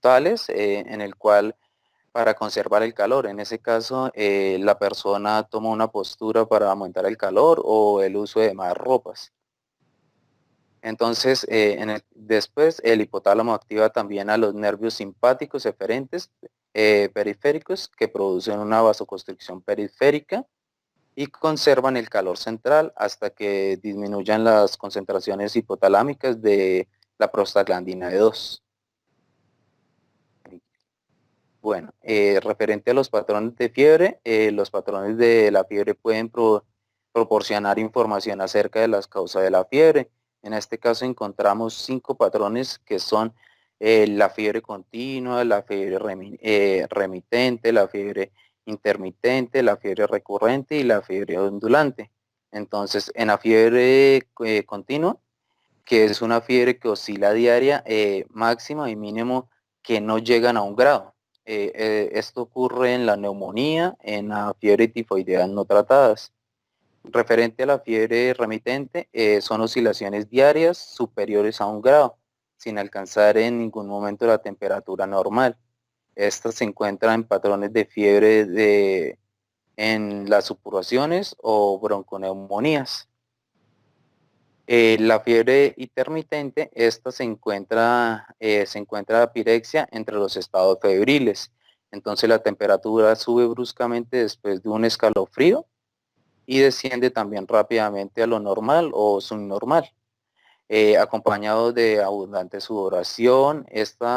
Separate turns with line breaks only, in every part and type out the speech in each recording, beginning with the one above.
brutales en el cual para conservar el calor. En ese caso, la persona toma una postura para aumentar el calor o el uso de más ropas. Entonces, después el hipotálamo activa también a los nervios simpáticos eferentes periféricos que producen una vasoconstricción periférica y conservan el calor central hasta que disminuyan las concentraciones hipotalámicas de la prostaglandina E2. Bueno, referente a los patrones de fiebre, los patrones de la fiebre pueden proporcionar información acerca de las causas de la fiebre. En este caso encontramos 5 patrones que son la fiebre continua, la fiebre remitente, la fiebre intermitente, la fiebre recurrente y la fiebre ondulante. Entonces, en la fiebre continua, que es una fiebre que oscila diaria, máxima y mínimo que no llegan a 1 grado. Esto ocurre en la neumonía, en la fiebre tifoidea no tratadas. Referente a la fiebre remitente, son oscilaciones diarias superiores a 1 grado, sin alcanzar en ningún momento la temperatura normal. Estas se encuentran en patrones de fiebre en las supuraciones o bronconeumonías. La fiebre intermitente, esta se encuentra la pirexia entre los estados febriles. Entonces la temperatura sube bruscamente después de un escalofrío y desciende también rápidamente a lo normal o subnormal, acompañado de abundante sudoración. Este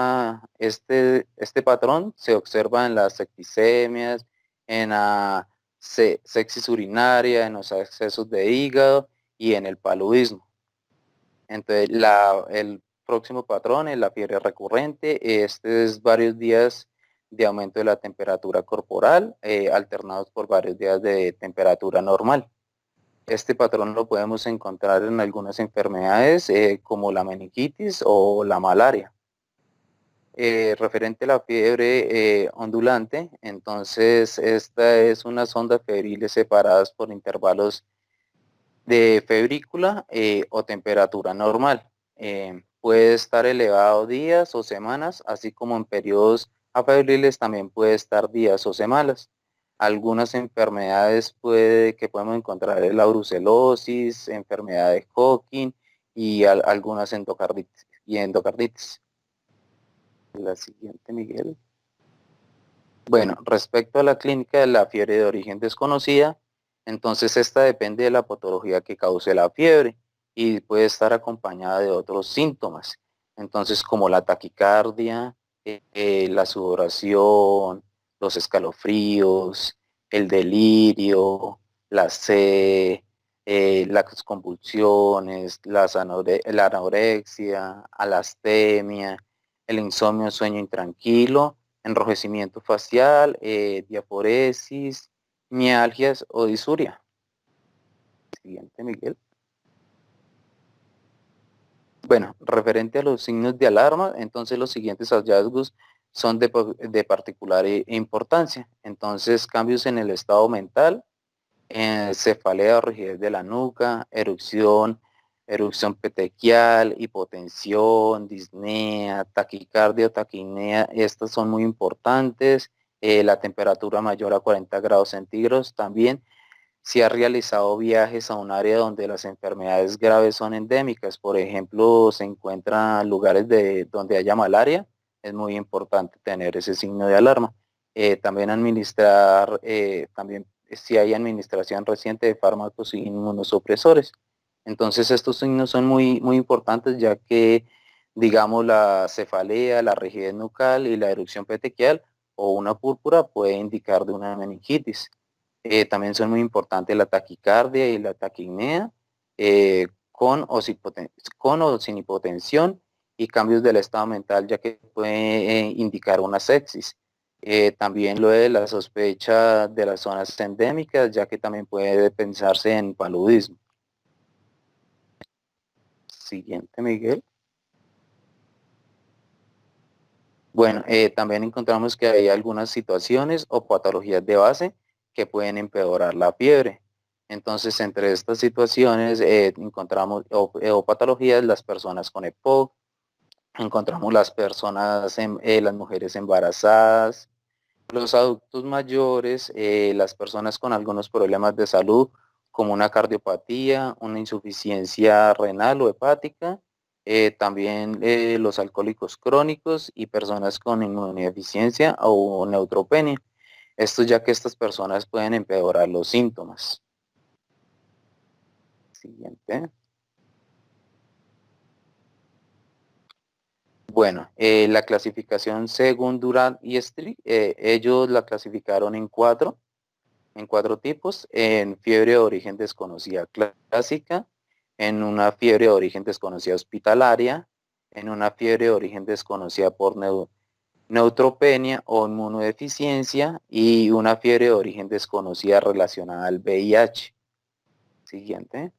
patrón se observa en las septicemias, en la sepsis urinaria, en los excesos de hígado y en el paludismo. Entonces, el próximo patrón es la fiebre recurrente. Este es varios días de aumento de la temperatura corporal, alternados por varios días de temperatura normal. Este patrón lo podemos encontrar en algunas enfermedades como la meningitis o la malaria. Referente a la fiebre ondulante, entonces esta es unas ondas febriles separadas por intervalos de febrícula o temperatura normal. Puede estar elevado días o semanas, así como en periodos afebriles también puede estar días o semanas. Algunas enfermedades que podemos encontrar es la brucelosis, enfermedad de Hawking y algunas endocarditis. La siguiente, Miguel. Bueno, respecto a la clínica de la fiebre de origen desconocida, entonces esta depende de la patología que cause la fiebre y puede estar acompañada de otros síntomas. Entonces, como la taquicardia, la sudoración, los escalofríos, el delirio, la sed, las convulsiones, la anorexia, alastemia, el insomnio, sueño intranquilo, enrojecimiento facial, diaforesis, mialgias o disuria. Siguiente, Miguel. Bueno, referente a los signos de alarma, entonces los siguientes hallazgos son de particular importancia. Entonces, cambios en el estado mental, cefalea o rigidez de la nuca, erupción petequial, hipotensión, disnea, taquicardia o taquipnea, estas son muy importantes. La temperatura mayor a 40 grados centígrados también. Si ha realizado viajes a un área donde las enfermedades graves son endémicas, por ejemplo, se encuentran lugares donde haya malaria, es muy importante tener ese signo de alarma. También también si hay administración reciente de fármacos inmunosupresores. Entonces estos signos son muy, muy importantes ya que, digamos, la cefalea, la rigidez nucal y la erupción petequial o una púrpura puede indicar de una meningitis. También son muy importantes la taquicardia y la taquipnea, con o sin hipotensión y cambios del estado mental, ya que puede indicar una sepsis. También lo de la sospecha de las zonas endémicas, ya que también puede pensarse en paludismo. Siguiente, Miguel. Bueno, también encontramos que hay algunas situaciones o patologías de base que pueden empeorar la fiebre. Entonces, entre estas situaciones encontramos o patologías las personas con EPOC, encontramos las personas, las mujeres embarazadas, los adultos mayores, las personas con algunos problemas de salud, como una cardiopatía, una insuficiencia renal o hepática, también los alcohólicos crónicos y personas con inmunodeficiencia o neutropenia. Esto ya que estas personas pueden empeorar los síntomas. Siguiente. Bueno, la clasificación según Durant y Street, ellos la clasificaron en cuatro tipos, en fiebre de origen desconocida clásica, en una fiebre de origen desconocida hospitalaria, en una fiebre de origen desconocida por neutropenia o inmunodeficiencia y una fiebre de origen desconocida relacionada al VIH. Siguiente.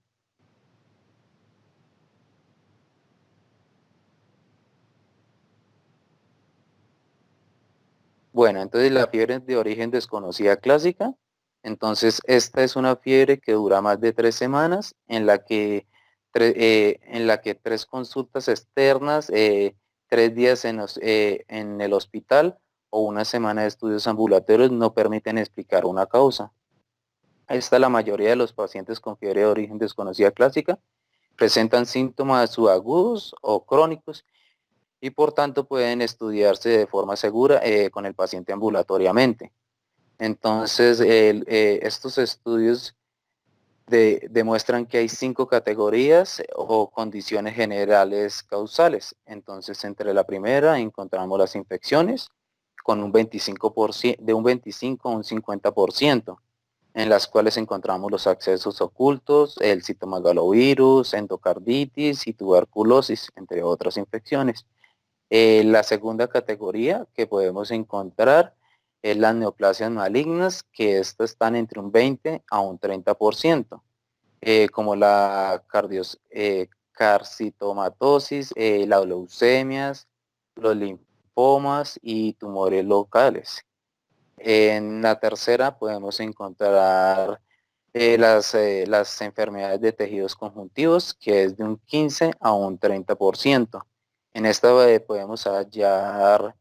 Bueno, entonces la fiebre de origen desconocida clásica, entonces esta es una fiebre que dura más de 3 semanas, en la que tres consultas externas, 3 días en el hospital o una semana de estudios ambulatorios no permiten explicar una causa. Esta la mayoría de los pacientes con fiebre de origen desconocida clásica presentan síntomas subagudos o crónicos y por tanto pueden estudiarse de forma segura con el paciente ambulatoriamente. Entonces, estos estudios demuestran que hay 5 categorías o condiciones generales causales. Entonces, entre la primera encontramos las infecciones con un 25%, de un 25 a un 50%, en las cuales encontramos los accesos ocultos, el citomegalovirus, endocarditis y tuberculosis, entre otras infecciones. La segunda categoría que podemos encontrar es las neoplasias malignas, que estas están entre un 20 a un 30%, como la carcitomatosis, las leucemias, los linfomas y tumores locales. En la tercera podemos encontrar las enfermedades de tejidos conjuntivos, que es de un 15 a un 30%. En esta podemos hallar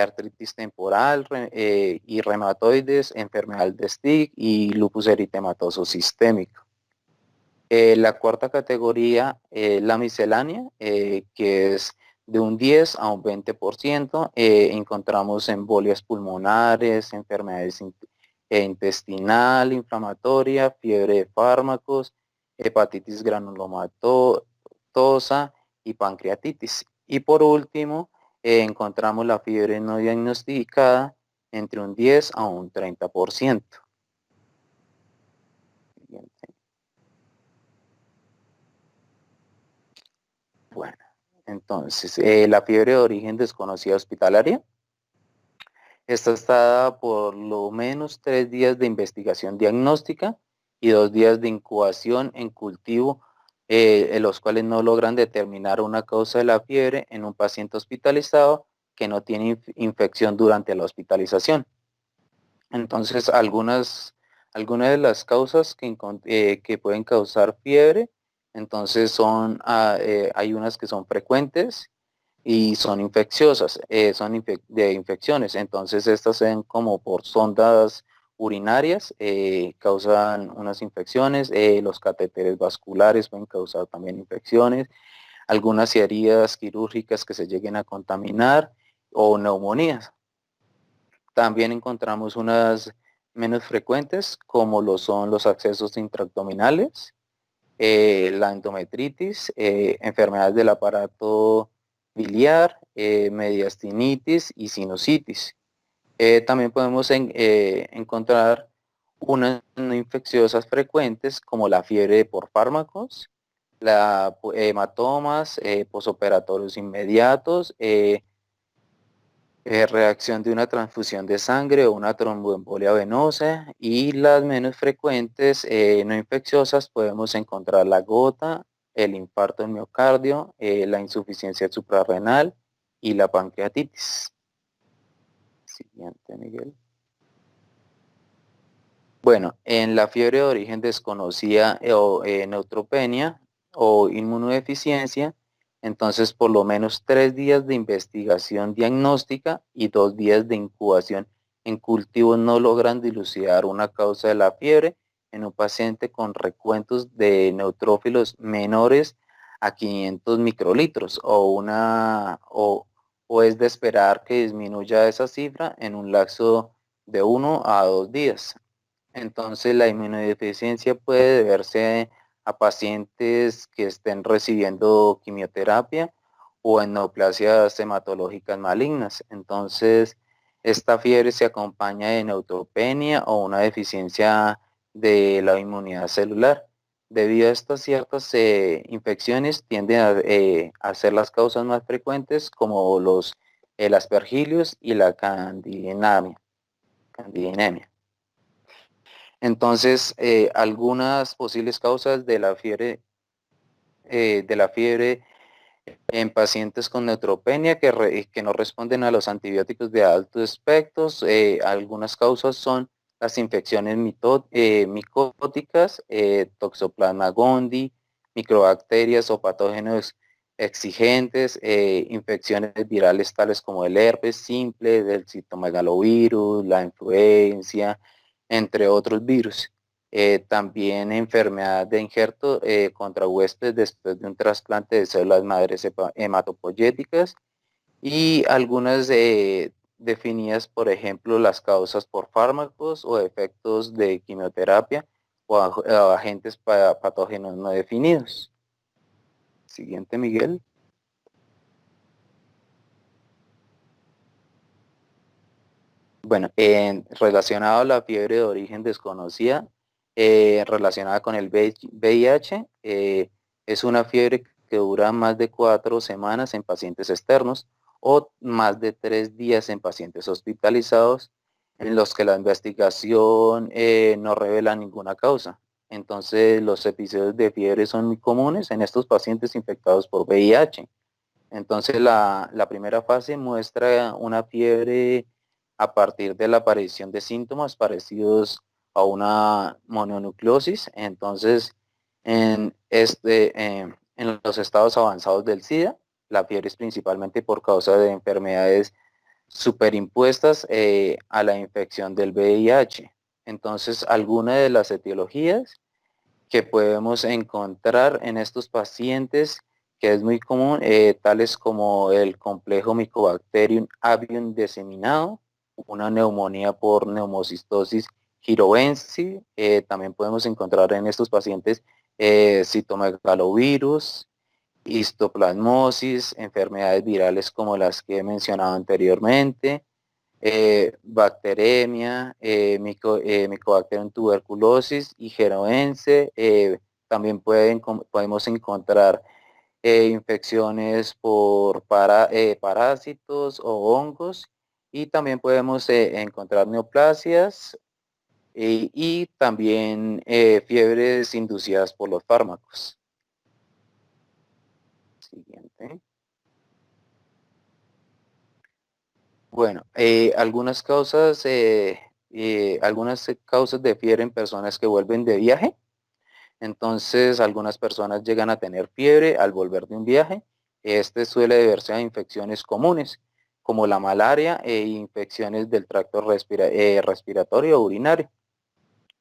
artritis temporal y reumatoides, enfermedad de Stick y lupus eritematoso sistémico. La cuarta categoría, la miscelánea, que es de un 10 a un 20%. Encontramos embolias pulmonares, enfermedades intestinal, inflamatoria, fiebre de fármacos, hepatitis granulomatosa y pancreatitis. Y por último, encontramos la fiebre no diagnosticada entre un 10 a un 30%. Bueno, entonces, la fiebre de origen desconocida hospitalaria, esta está dada por lo menos 3 días de investigación diagnóstica y 2 días de incubación en cultivo, en los cuales no logran determinar una causa de la fiebre en un paciente hospitalizado que no tiene infección durante la hospitalización. Entonces, algunas de las causas que pueden causar fiebre, entonces hay unas que son frecuentes y son infecciosas, de infecciones. Entonces, estas son como por sondas urinarias, causan unas infecciones, los catéteres vasculares pueden causar también infecciones, algunas heridas quirúrgicas que se lleguen a contaminar o neumonías. También encontramos unas menos frecuentes, como lo son los accesos intraabdominales, la endometritis, enfermedades del aparato biliar, mediastinitis y sinusitis. También podemos encontrar unas no infecciosas frecuentes, como la fiebre por fármacos, hematomas, posoperatorios inmediatos, reacción de una transfusión de sangre o una tromboembolia venosa, y las menos frecuentes, no infecciosas, podemos encontrar la gota, el infarto del miocardio, la insuficiencia suprarrenal y la pancreatitis. Siguiente, Miguel. Bueno, en la fiebre de origen desconocida o neutropenia o inmunodeficiencia, Entonces, por lo menos 3 días de investigación diagnóstica y 2 días de incubación en cultivos no logran dilucidar una causa de la fiebre en un paciente con recuentos de neutrófilos menores a 500 microlitros o es de esperar que disminuya esa cifra en un lapso de 1 a 2 días. Entonces, la inmunodeficiencia puede deberse a pacientes que estén recibiendo quimioterapia o en neoplasias hematológicas malignas. Entonces, esta fiebre se acompaña de neutropenia o una deficiencia de la inmunidad celular. Debido a estas ciertas infecciones tienden a ser las causas más frecuentes como el aspergillus y la candidinemia. Entonces, algunas posibles causas de la fiebre en pacientes con neutropenia que no responden a los antibióticos de altos espectros, algunas causas son las infecciones micóticas, Toxoplasma gondii, microbacterias o patógenos exigentes, infecciones virales tales como el herpes simple, del citomegalovirus, la influencia, entre otros virus. También enfermedad de injerto contra huéspedes después de un trasplante de células madres hematopoyéticas y algunas definidas, por ejemplo, las causas por fármacos o efectos de quimioterapia o agentes patógenos no definidos. Siguiente, Miguel. Bueno, relacionado a la fiebre de origen desconocida, relacionada con el VIH, es una fiebre que dura más de 4 semanas en pacientes externos o más de 3 días en pacientes hospitalizados, en los que la investigación no revela ninguna causa. Entonces, los episodios de fiebre son muy comunes en estos pacientes infectados por VIH. Entonces la primera fase muestra una fiebre a partir de la aparición de síntomas parecidos a una mononucleosis. Entonces, en los estados avanzados del SIDA, la fiebre es principalmente por causa de enfermedades superimpuestas a la infección del VIH. Entonces, algunas de las etiologías que podemos encontrar en estos pacientes, que es muy común, tales como el complejo Mycobacterium avium diseminado, una neumonía por neumocistosis giroense. También podemos encontrar en estos pacientes citomegalovirus, histoplasmosis, enfermedades virales como las que he mencionado anteriormente, bacteremia, Mycobacterium tuberculosis y geroense. También podemos encontrar infecciones por parásitos o hongos y también podemos encontrar neoplasias y también fiebres inducidas por los fármacos. Siguiente. Bueno, algunas causas de fiebre en personas que vuelven de viaje. Entonces, algunas personas llegan a tener fiebre al volver de un viaje. Este suele deberse a infecciones comunes, como la malaria e infecciones del tracto respiratorio o urinario.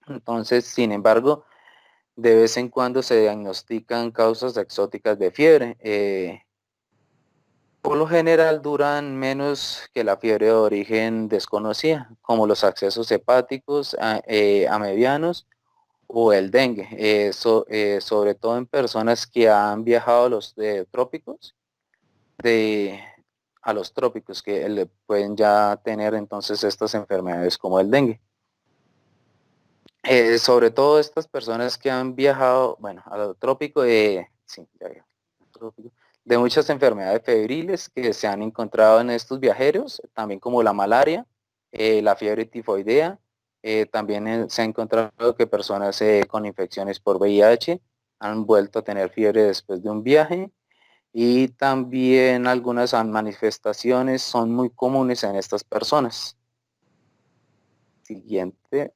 Entonces, sin embargo, de vez en cuando se diagnostican causas exóticas de fiebre. Por lo general duran menos que la fiebre de origen desconocida, como los accesos hepáticos medianos o el dengue, sobre todo en personas que han viajado a los trópicos, de, a los trópicos, que pueden ya tener entonces estas enfermedades como el dengue. Sobre todo estas personas que han viajado, bueno, a lo trópico, sí, trópico, de muchas enfermedades febriles que se han encontrado en estos viajeros, también como la malaria, la fiebre tifoidea. También se ha encontrado que personas con infecciones por VIH han vuelto a tener fiebre después de un viaje y también algunas manifestaciones son muy comunes en estas personas. Siguiente.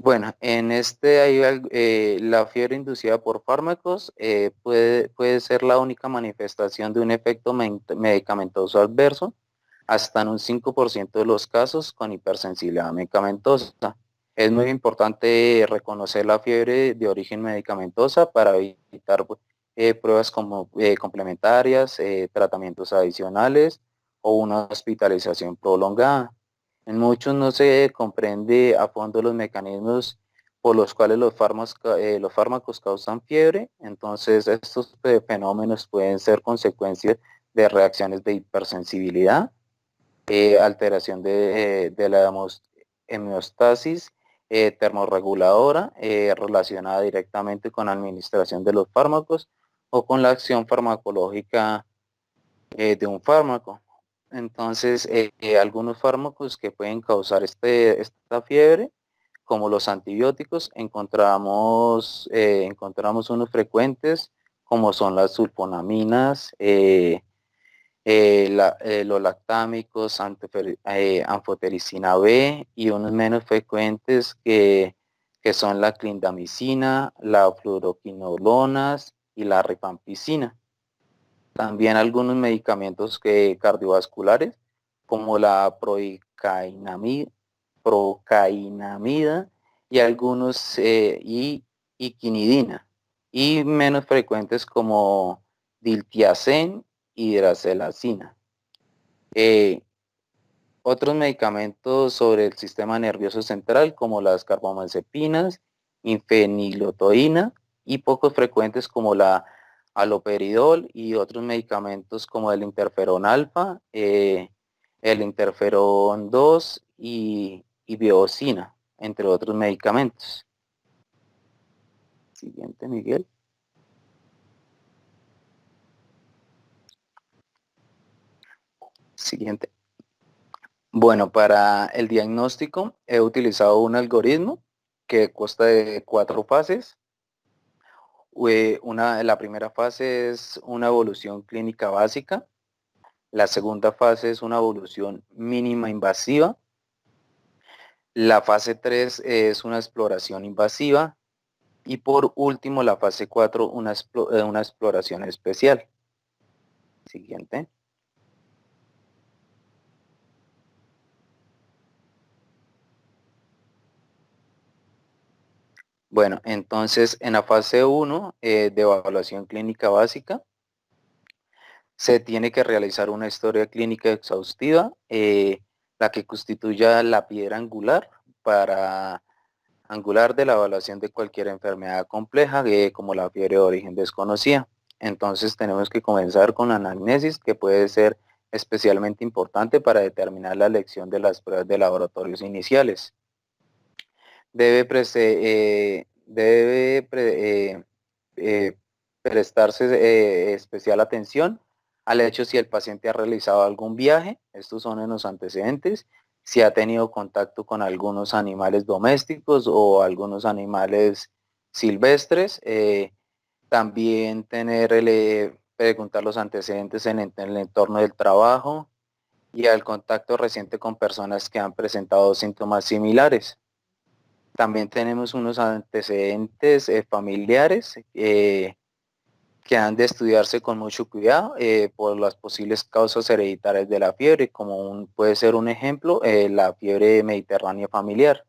Bueno, en este la fiebre inducida por fármacos puede ser la única manifestación de un efecto medicamentoso adverso, hasta en un 5% de los casos con hipersensibilidad medicamentosa. Es muy importante reconocer la fiebre de origen medicamentosa para evitar pruebas como complementarias, tratamientos adicionales o una hospitalización prolongada. En muchos no se comprende a fondo los mecanismos por los cuales los fármacos causan fiebre, entonces estos fenómenos pueden ser consecuencias de reacciones de hipersensibilidad, alteración de la homeostasis termorreguladora relacionada directamente con la administración de los fármacos o con la acción farmacológica de un fármaco. Entonces, algunos fármacos que pueden causar esta fiebre, como los antibióticos, encontramos unos frecuentes, como son las sulfonaminas, los lactámicos, anfotericina B, y unos menos frecuentes que son la clindamicina, la fluoroquinolonas y la rifampicina. También algunos medicamentos cardiovasculares, como la procainamida y algunos y quinidina, y menos frecuentes como diltiazem y hidracelacina. Eh, Otros medicamentos sobre el sistema nervioso central, como las carbamazepinas, infenilotoína, y pocos frecuentes como la aloperidol y otros medicamentos como el interferón alfa, el interferón 2 y biosina, entre otros medicamentos. Siguiente, Miguel. Siguiente. Bueno, para el diagnóstico he utilizado un algoritmo que consta de 4 fases. La primera fase es una evolución clínica básica. La segunda fase es una evolución mínima invasiva. La fase 3 es una exploración invasiva. Y por último, la fase 4, una exploración especial. Siguiente. Bueno, entonces en la fase 1 de evaluación clínica básica, se tiene que realizar una historia clínica exhaustiva, la que constituya la piedra angular de la evaluación de cualquier enfermedad compleja, como la fiebre de origen desconocida. Entonces tenemos que comenzar con la anamnesis, que puede ser especialmente importante para determinar la elección de las pruebas de laboratorios iniciales. Debe prestarse especial atención al hecho si el paciente ha realizado algún viaje, estos son en los antecedentes, si ha tenido contacto con algunos animales domésticos o algunos animales silvestres, también preguntar los antecedentes en el entorno del trabajo y al contacto reciente con personas que han presentado síntomas similares. También tenemos unos antecedentes familiares que han de estudiarse con mucho cuidado por las posibles causas hereditarias de la fiebre, como puede ser un ejemplo, la fiebre mediterránea familiar.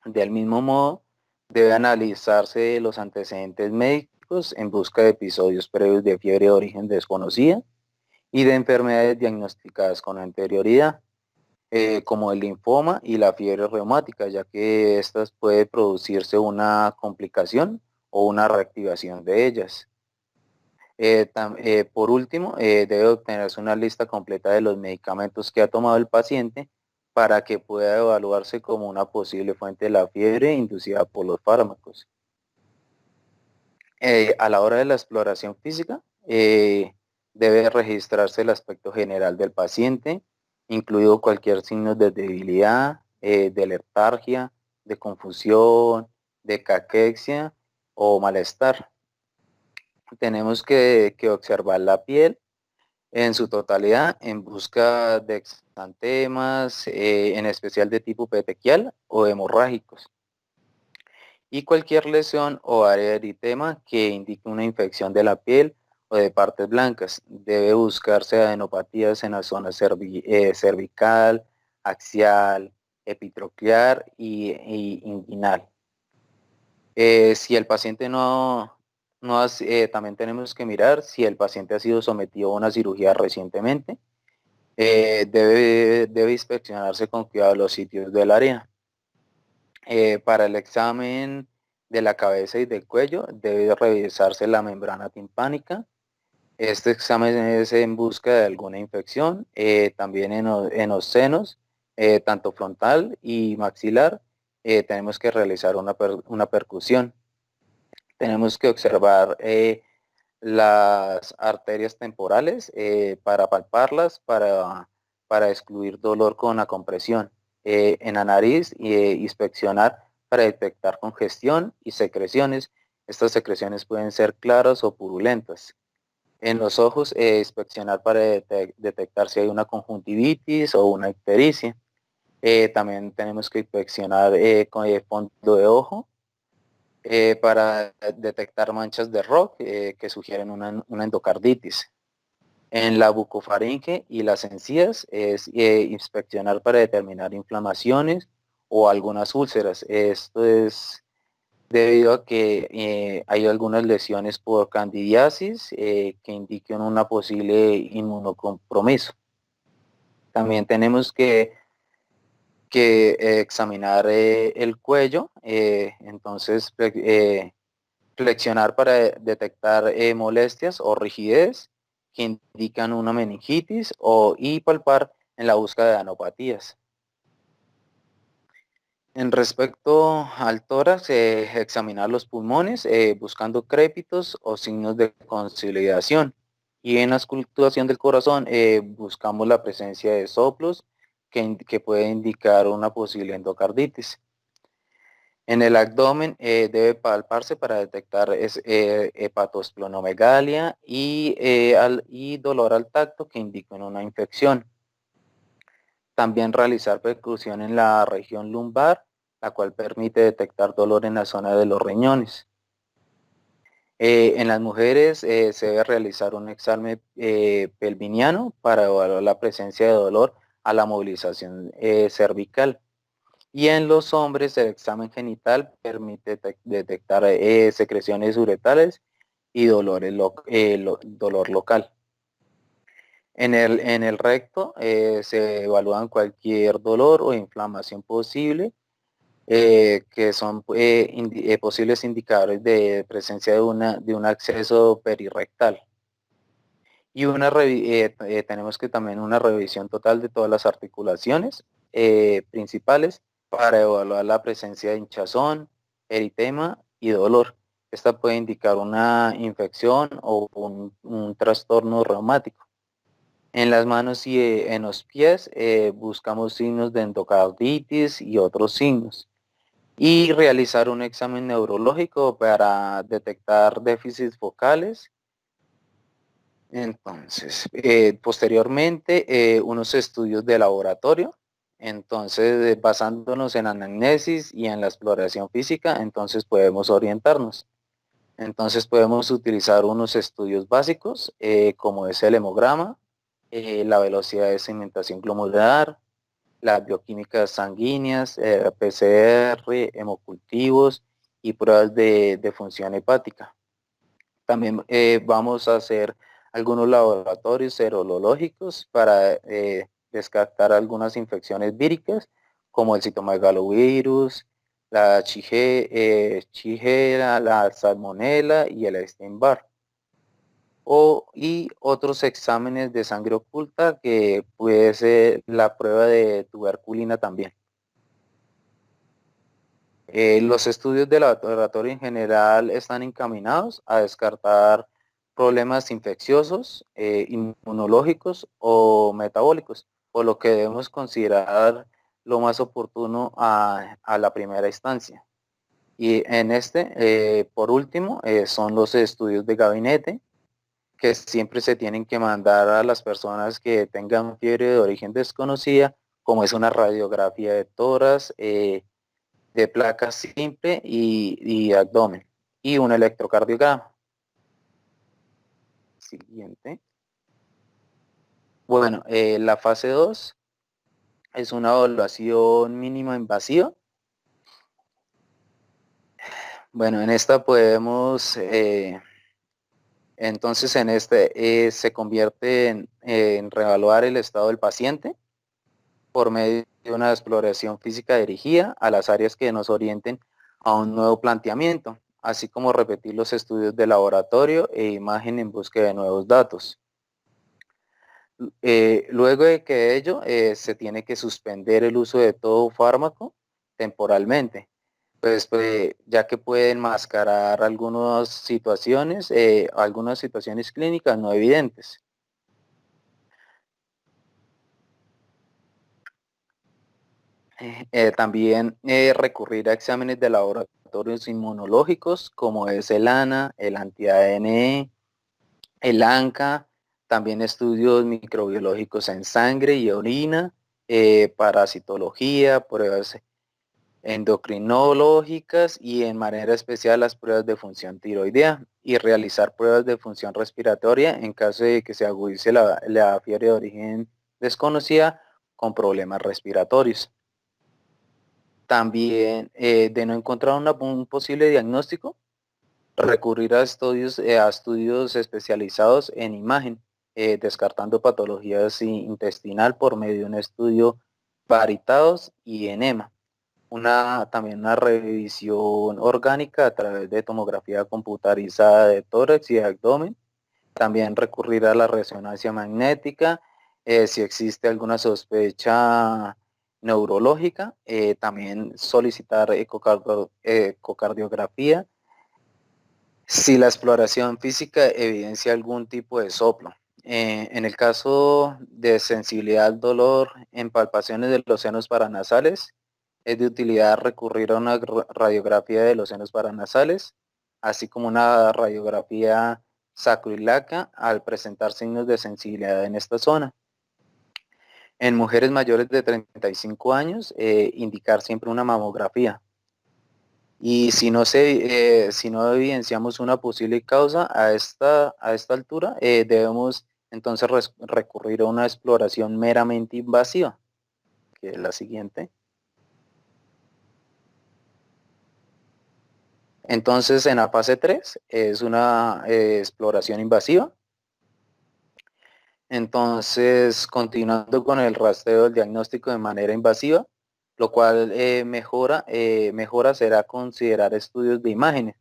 Del mismo modo, debe analizarse los antecedentes médicos en busca de episodios previos de fiebre de origen desconocida y de enfermedades diagnosticadas con anterioridad, como el linfoma y la fiebre reumática, ya que estas puede producirse una complicación o una reactivación de ellas. Por último, debe obtenerse una lista completa de los medicamentos que ha tomado el paciente para que pueda evaluarse como una posible fuente de la fiebre inducida por los fármacos. A la hora de la exploración física, debe registrarse el aspecto general del paciente, incluido cualquier signo de debilidad, de letargia, de confusión, de caquexia o malestar. Tenemos que observar la piel en su totalidad en busca de exantemas, en especial de tipo petequial o hemorrágicos. y cualquier lesión o área de eritema que indique una infección de la piel o de partes blancas. Debe buscarse adenopatías en la zona cervical, axial, epitroclear y inguinal. Si el paciente también tenemos que mirar si el paciente ha sido sometido a una cirugía recientemente. Debe inspeccionarse con cuidado los sitios del área. Para el examen de la cabeza y del cuello debe revisarse la membrana timpánica. Este examen es en busca de alguna infección, también en los senos, tanto frontal y maxilar. Tenemos que realizar una percusión. Tenemos que observar las arterias temporales para palparlas, para excluir dolor con la compresión. En la nariz, inspeccionar para detectar congestión y secreciones. Estas secreciones pueden ser claras o purulentas. En los ojos, inspeccionar para detectar si hay una conjuntivitis o una ictericia. También tenemos que inspeccionar con el fondo de ojo para detectar manchas de ROC que sugieren una endocarditis. En la bucofaringe y las encías es inspeccionar para determinar inflamaciones o algunas úlceras. Esto es debido a que hay algunas lesiones por candidiasis que indiquen una posible inmunocompromiso. También tenemos que examinar el cuello, entonces flexionar para detectar molestias o rigidez que indican una meningitis y palpar en la búsqueda de anopatías. En respecto al tórax, examinar los pulmones buscando crépitos o signos de consolidación. Y en la auscultación del corazón buscamos la presencia de soplos que puede indicar una posible endocarditis. En el abdomen debe palparse para detectar hepatosplenomegalia y dolor al tacto que indican una infección. También realizar percusión en la región lumbar, la cual permite detectar dolor en la zona de los riñones. En las mujeres se debe realizar un examen pelviniano para evaluar la presencia de dolor a la movilización cervical. Y en los hombres el examen genital permite detectar secreciones uretales y dolor local. En el recto se evalúan cualquier dolor o inflamación posible, que son posibles indicadores de presencia de un acceso perirrectal. Y tenemos que también una revisión total de todas las articulaciones principales para evaluar la presencia de hinchazón, eritema y dolor. Esta puede indicar una infección o un trastorno reumático. En las manos y en los pies buscamos signos de endocarditis y otros signos. Y realizar un examen neurológico para detectar déficits focales. Entonces, posteriormente, unos estudios de laboratorio. Entonces, basándonos en anamnesis y en la exploración física, entonces podemos orientarnos. Entonces, podemos utilizar unos estudios básicos, como es el hemograma, la velocidad de segmentación glomerular, las bioquímicas sanguíneas, PCR, hemocultivos y pruebas de función hepática. También vamos a hacer algunos laboratorios serológicos para descartar algunas infecciones víricas, como el citomegalovirus, la Shigella, la salmonella y el Epstein-Barr. Y otros exámenes de sangre oculta, que puede ser la prueba de tuberculina también. Los estudios de laboratorio en general están encaminados a descartar problemas infecciosos, inmunológicos o metabólicos, por lo que debemos considerar lo más oportuno a la primera instancia. Y por último, son los estudios de gabinete, que siempre se tienen que mandar a las personas que tengan fiebre de origen desconocida, como es una radiografía de tórax, de placa simple y abdomen, y un electrocardiograma. Siguiente. Bueno, la fase 2 es una evaluación mínima invasiva. Bueno, en esta podemos, entonces en este se convierte en reevaluar el estado del paciente por medio de una exploración física dirigida a las áreas que nos orienten a un nuevo planteamiento, así como repetir los estudios de laboratorio e imagen en búsqueda de nuevos datos. Luego de que ello, se tiene que suspender el uso de todo fármaco temporalmente, pues, ya que puede enmascarar algunas situaciones clínicas no evidentes. También recurrir a exámenes de laboratorios inmunológicos como es el ANA, el anti-ADN, el ANCA, también estudios microbiológicos en sangre y orina, parasitología, pruebas endocrinológicas y en manera especial las pruebas de función tiroidea y realizar pruebas de función respiratoria en caso de que se agudice la fiebre de origen desconocida con problemas respiratorios. También, de no encontrar un posible diagnóstico, recurrir a estudios especializados en imagen, descartando patologías intestinal por medio de un estudio paritados y enema. También una revisión orgánica a través de tomografía computarizada de tórax y de abdomen. También recurrir a la resonancia magnética, si existe alguna sospecha neurológica, también solicitar ecocardiografía si la exploración física evidencia algún tipo de soplo. En el caso de sensibilidad al dolor en palpaciones de los senos paranasales, es de utilidad recurrir a una radiografía de los senos paranasales, así como una radiografía sacroiliaca al presentar signos de sensibilidad en esta zona. En mujeres mayores de 35 años, indicar siempre una mamografía. Y si no evidenciamos una posible causa a esta altura, debemos entonces recurrir a una exploración meramente invasiva, que es la siguiente. Entonces, en la fase 3 es una exploración invasiva. Entonces, continuando con el rastreo del diagnóstico de manera invasiva, lo cual mejora será considerar estudios de imágenes,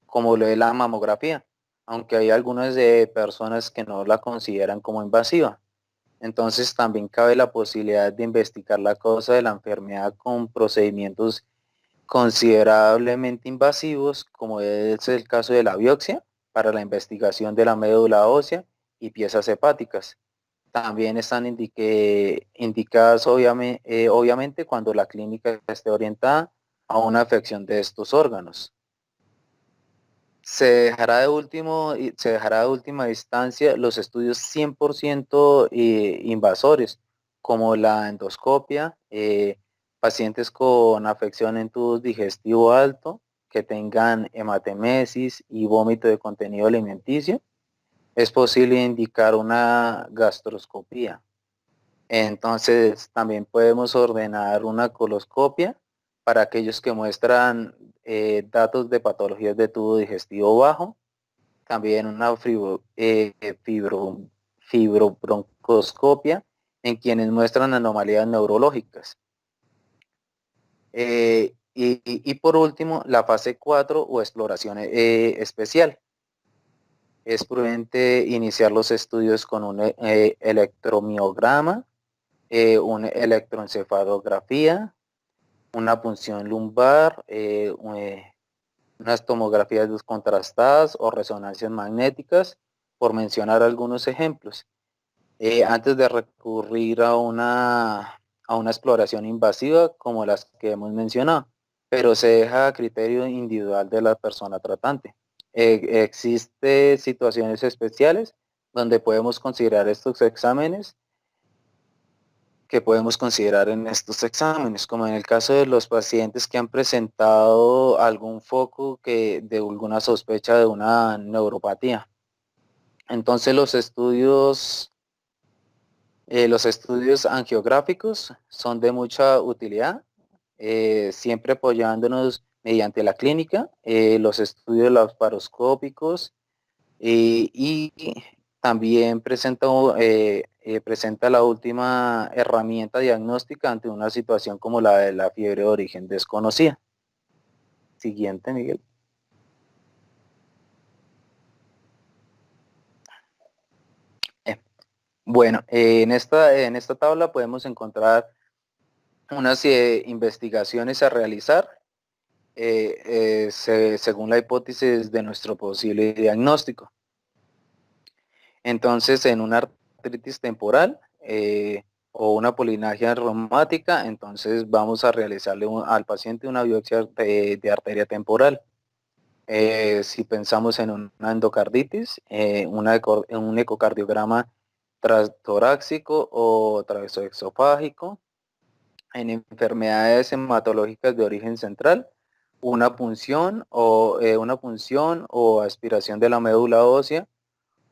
como lo de la mamografía, aunque hay algunas personas que no la consideran como invasiva. Entonces, también cabe la posibilidad de investigar la causa de la enfermedad con procedimientos considerablemente invasivos, como es el caso de la biopsia, para la investigación de la médula ósea y piezas hepáticas. También están indicadas obviamente cuando la clínica esté orientada a una afección de estos órganos. Se dejará de última instancia los estudios 100% invasores, como la endoscopia, pacientes con afección en tubos digestivo alto, que tengan hematemesis y vómito de contenido alimenticio. Es posible indicar una gastroscopía. Entonces, también podemos ordenar una coloscopia para aquellos que muestran datos de patologías de tubo digestivo bajo. También una fibrobroncoscopia en quienes muestran anomalías neurológicas. Y por último, la fase 4 o exploración especial. Es prudente iniciar los estudios con un electromiograma, una electroencefalografía, una punción lumbar, unas tomografías descontrastadas o resonancias magnéticas, por mencionar algunos ejemplos, antes de recurrir a una exploración invasiva como las que hemos mencionado, pero se deja a criterio individual de la persona tratante. Existe situaciones especiales donde podemos considerar estos exámenes que podemos considerar en estos exámenes, como en el caso de los pacientes que han presentado algún foco de alguna sospecha de una neuropatía. Entonces los estudios angiográficos son de mucha utilidad, siempre apoyándonos mediante la clínica, los estudios laparoscópicos, y también presenta la última herramienta diagnóstica ante una situación como la de la fiebre de origen desconocida. Siguiente, Miguel. Bueno, en esta tabla podemos encontrar unas investigaciones a realizar según la hipótesis de nuestro posible diagnóstico. Entonces, en una artritis temporal o una polinagia reumática, entonces vamos a realizarle al paciente una biopsia de arteria temporal. Si pensamos en una endocarditis, un ecocardiograma torácico o travesoesofágico. En enfermedades hematológicas de origen central, una punción o aspiración de la médula ósea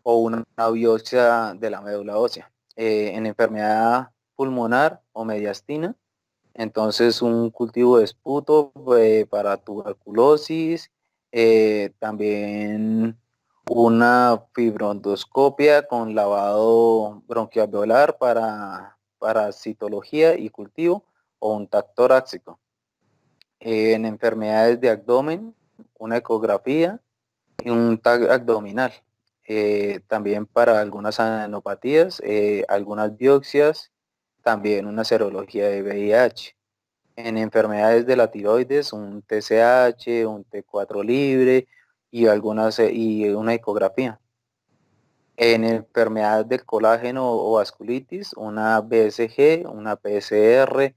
o una biopsia de la médula ósea. En enfermedad pulmonar o mediastina, entonces un cultivo de esputo para tuberculosis, también una fibrondoscopia con lavado bronquialveolar para citología y cultivo, o un TAC torácico. En enfermedades de abdomen, una ecografía y un TAC abdominal. También para algunas adenopatías, algunas biopsias, también una serología de VIH. En enfermedades de la tiroides, un TSH, un T4 libre y una ecografía. En enfermedades del colágeno o vasculitis, una BSG, una PCR,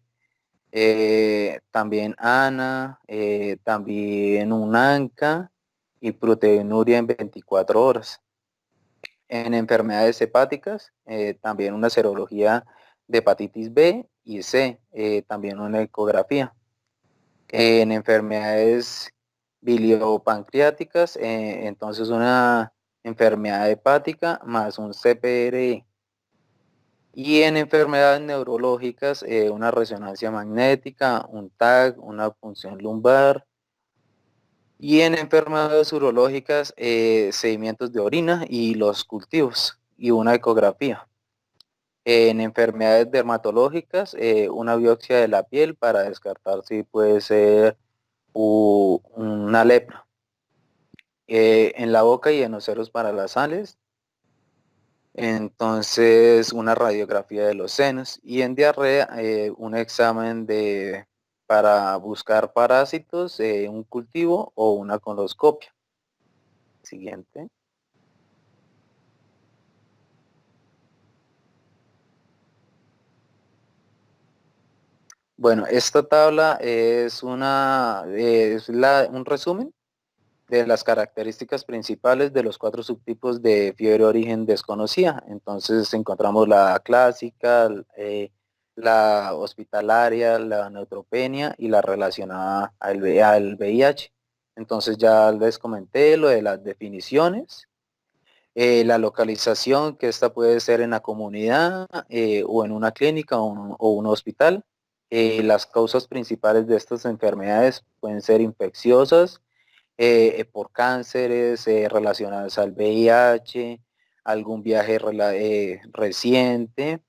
también ANA, también un ANCA y proteinuria en 24 horas. En enfermedades hepáticas, también una serología de hepatitis B y C, también una ecografía. En enfermedades biliopancreáticas, entonces una enfermedad hepática más un CPRE. Y en enfermedades neurológicas, una resonancia magnética, un TAC, una punción lumbar. Y en enfermedades urológicas, sedimentos de orina y los cultivos y una ecografía. En enfermedades dermatológicas, una biopsia de la piel para descartar si puede ser una lepra. En la boca y en los senos para las sales, entonces una radiografía de los senos. Y en diarrea, un examen para buscar parásitos, un cultivo o una coloscopia. Siguiente. Bueno, esta tabla es un resumen de las características principales de los 4 subtipos de fiebre de origen desconocida. Entonces encontramos la clásica, la hospitalaria, la neutropenia y la relacionada al VIH. Entonces ya les comenté lo de las definiciones, la localización, que esta puede ser en la comunidad o en una clínica o un hospital. Las causas principales de estas enfermedades pueden ser infecciosas, por cánceres relacionados al VIH, algún viaje reciente,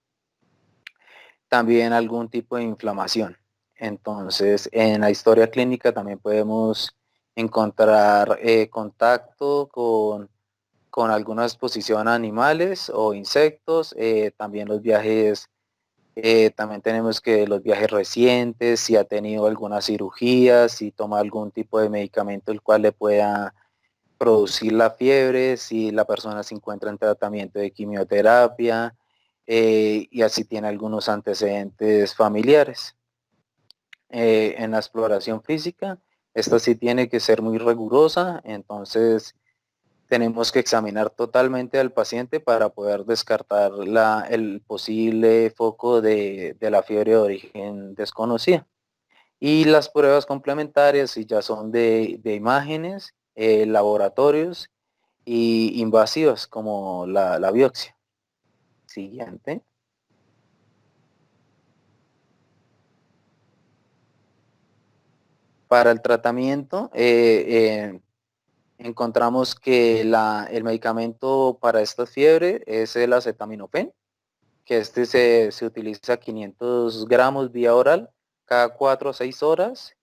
también algún tipo de inflamación. Entonces, en la historia clínica también podemos encontrar contacto con alguna exposición a animales o insectos, también los viajes. También tenemos que los viajes recientes, si ha tenido alguna cirugía, si toma algún tipo de medicamento el cual le pueda producir la fiebre, si la persona se encuentra en tratamiento de quimioterapia, y así tiene algunos antecedentes familiares. En la exploración física, esta sí tiene que ser muy rigurosa, entonces tenemos que examinar totalmente al paciente para poder descartar el posible foco de la fiebre de origen desconocida. Y las pruebas complementarias si ya son de imágenes, laboratorios y invasivas como la biopsia. Siguiente. Para el tratamiento, encontramos que el medicamento para esta fiebre es el acetaminofén, que se utiliza 500 gramos vía oral cada 4 a 6 horas.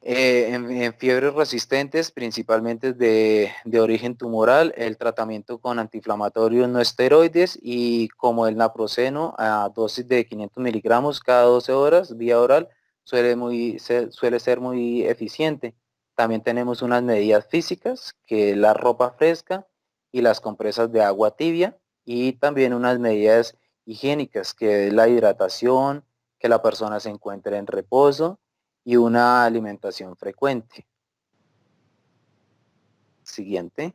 En fiebres resistentes, principalmente de origen tumoral, el tratamiento con antiinflamatorios no esteroides y como el naproxeno a dosis de 500 miligramos cada 12 horas vía oral suele ser muy eficiente. También tenemos unas medidas físicas, que es la ropa fresca y las compresas de agua tibia, y también unas medidas higiénicas, que es la hidratación, que la persona se encuentre en reposo y una alimentación frecuente. Siguiente.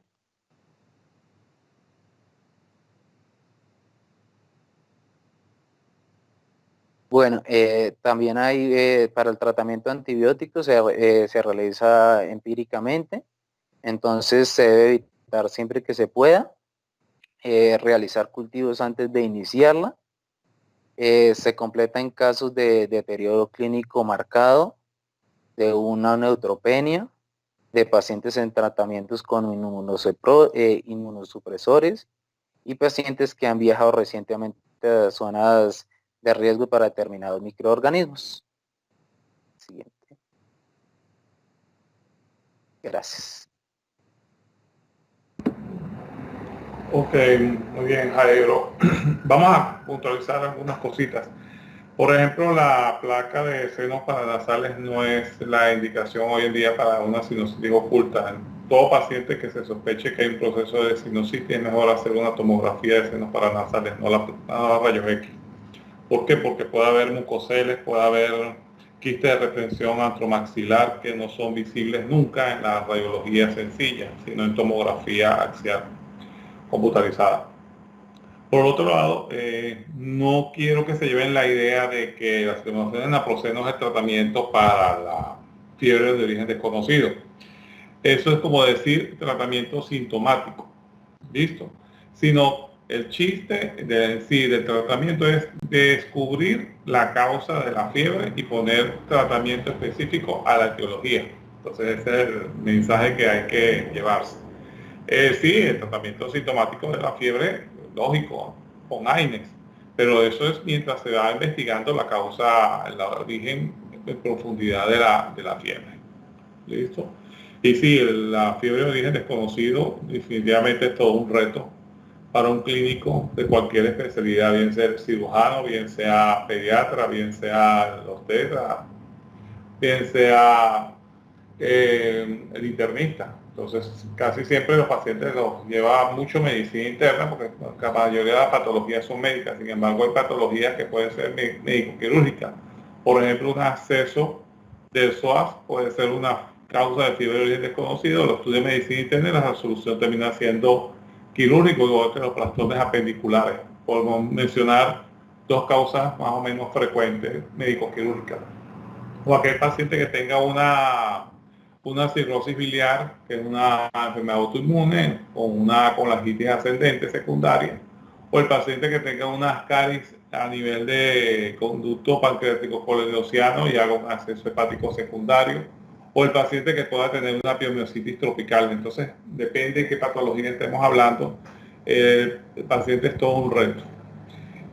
Bueno, también hay para el tratamiento antibiótico se realiza empíricamente, entonces se debe evitar siempre que se pueda realizar cultivos antes de iniciarla. Se completa en casos de periodo clínico marcado, de una neutropenia, de pacientes en tratamientos con inmunosupresores y pacientes que han viajado recientemente a zonas de riesgo para determinados microorganismos. Siguiente. Gracias.
Ok, muy bien, Jairo. Vamos a puntualizar algunas cositas. Por ejemplo, la placa de senos paranasales no es la indicación hoy en día para una sinusitis oculta. En todo paciente que se sospeche que hay un proceso de sinusitis es mejor hacer una tomografía de senos paranasales, no la rayos X. ¿Por qué? Porque puede haber mucoceles, puede haber quistes de retención antromaxilar que no son visibles nunca en la radiología sencilla, sino en tomografía axial computarizada. Por otro lado, no quiero que se lleven la idea de que la estimulación de naproxeno es el tratamiento para la fiebre de origen desconocido. Eso es como decir tratamiento sintomático, ¿listo? Sino el chiste del tratamiento es descubrir la causa de la fiebre y poner tratamiento específico a la etiología. Entonces ese es el mensaje que hay que llevarse. Sí, el tratamiento sintomático de la fiebre, lógico, con AINES, pero eso es mientras se va investigando la causa, el origen en profundidad de la fiebre. ¿Listo? Y sí, la fiebre de origen desconocido definitivamente es todo un reto para un clínico de cualquier especialidad, bien sea cirujano, bien sea pediatra, bien sea obstetra, bien sea el internista. Entonces, casi siempre los pacientes los lleva mucho medicina interna porque la mayoría de las patologías son médicas. Sin embargo, hay patologías que pueden ser médico-quirúrgicas. Por ejemplo, un acceso del psoas puede ser una causa de fiebre de origen desconocido. Los estudios de medicina interna, la resolución termina siendo quirúrgico, igual que los trastornos apendiculares. Podemos mencionar dos causas más o menos frecuentes médico-quirúrgicas. O aquel paciente que tenga una cirrosis biliar, que es una enfermedad autoinmune, o una colangitis ascendente secundaria, o el paciente que tenga unas caries a nivel de conducto pancreático coledociano y haga un acceso hepático secundario, o el paciente que pueda tener una piomiositis tropical. Entonces, depende de qué patología estemos hablando, el paciente es todo un reto.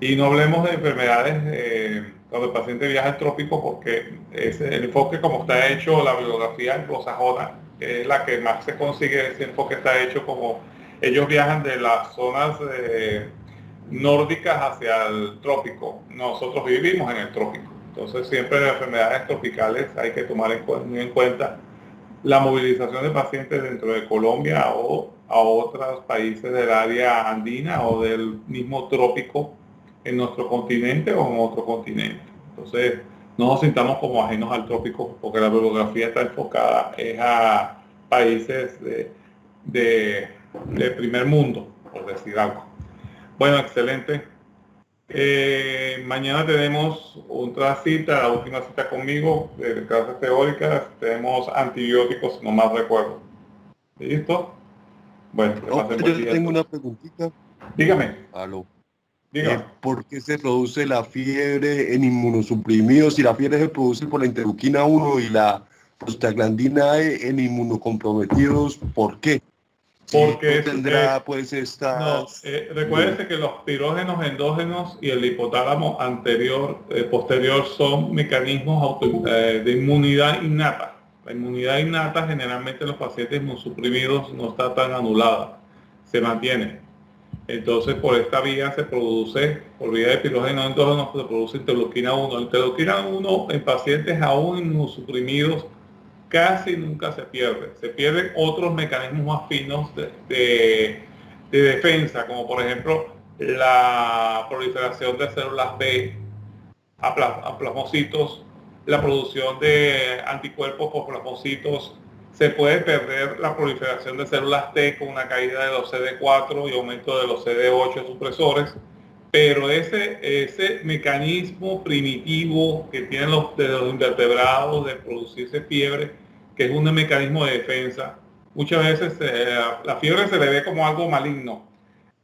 Y no hablemos de enfermedades cuando el paciente viaja al trópico, porque es el enfoque como está hecho la bibliografía anglosajona, que es la que más se consigue. Ese enfoque está hecho como ellos viajan de las zonas nórdicas hacia el trópico. Nosotros vivimos en el trópico. Entonces siempre las enfermedades tropicales hay que tomar muy en cuenta la movilización de pacientes dentro de Colombia o a otros países del área andina o del mismo trópico en nuestro continente o en otro continente. Entonces, no nos sintamos como ajenos al trópico porque la bibliografía está enfocada a países de primer mundo, por decir algo. Bueno, excelente. Mañana tenemos otra cita, la última cita conmigo de clases teóricas. Tenemos antibióticos, si no mal recuerdo. ¿Listo? Bueno, que pasen buen
Yo
día.
tengo una preguntita.
Dígame,
Aló.
dígame.
¿Por qué se produce la fiebre en inmunosuprimidos si la fiebre se produce por la interleuquina 1 y la prostaglandina E en inmunocomprometidos? ¿Por qué? Si
Porque
no tendrá pues
no,
estas...
recuérdese que los pirógenos endógenos y el hipotálamo posterior son mecanismos de inmunidad innata. La inmunidad innata generalmente en los pacientes inmunosuprimidos no está tan anulada, se mantiene. Entonces por esta vía se produce, por vía de pirógenos endógenos, se produce interleuquina 1. Interleuquina 1 en pacientes aún inmunosuprimidos casi nunca se pierde. Se pierden otros mecanismos más finos de defensa, como por ejemplo la proliferación de células B a plasmocitos, la producción de anticuerpos por plasmocitos. Se puede perder la proliferación de células T con una caída de los CD4 y aumento de los CD8 supresores, pero ese mecanismo primitivo que tienen de los invertebrados de producirse fiebre, que es un mecanismo de defensa, muchas veces la fiebre se le ve como algo maligno.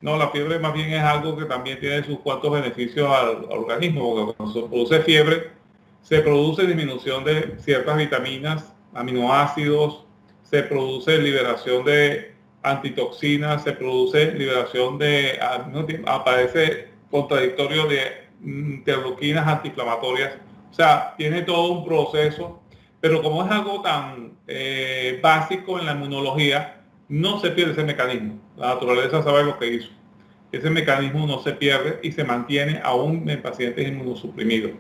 No, la fiebre más bien es algo que también tiene sus cuantos beneficios al organismo, porque cuando se produce fiebre, se produce disminución de ciertas vitaminas, aminoácidos, se produce liberación de antitoxinas, se produce liberación al mismo tiempo aparece contradictorio de interleuquinas antiinflamatorias. O sea, tiene todo un proceso, pero como es algo tan básico en la inmunología, no se pierde ese mecanismo. La naturaleza sabe lo que hizo. Ese mecanismo no se pierde y se mantiene aún en pacientes inmunosuprimidos.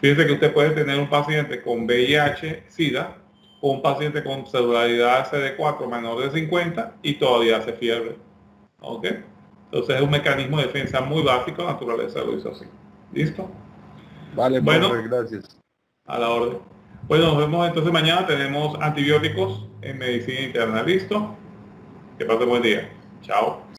Fíjense que usted puede tener un paciente con VIH, SIDA, o un paciente con celularidad CD4 menor de 50 y todavía hace fiebre. ¿Ok? Entonces es un mecanismo de defensa muy básico, la naturaleza lo hizo así. ¿Listo?
Vale,
Bueno,
profe, gracias.
a la orden. Bueno, nos vemos entonces mañana. Tenemos antibióticos en medicina interna. ¿Listo? Que pase buen día. Chao.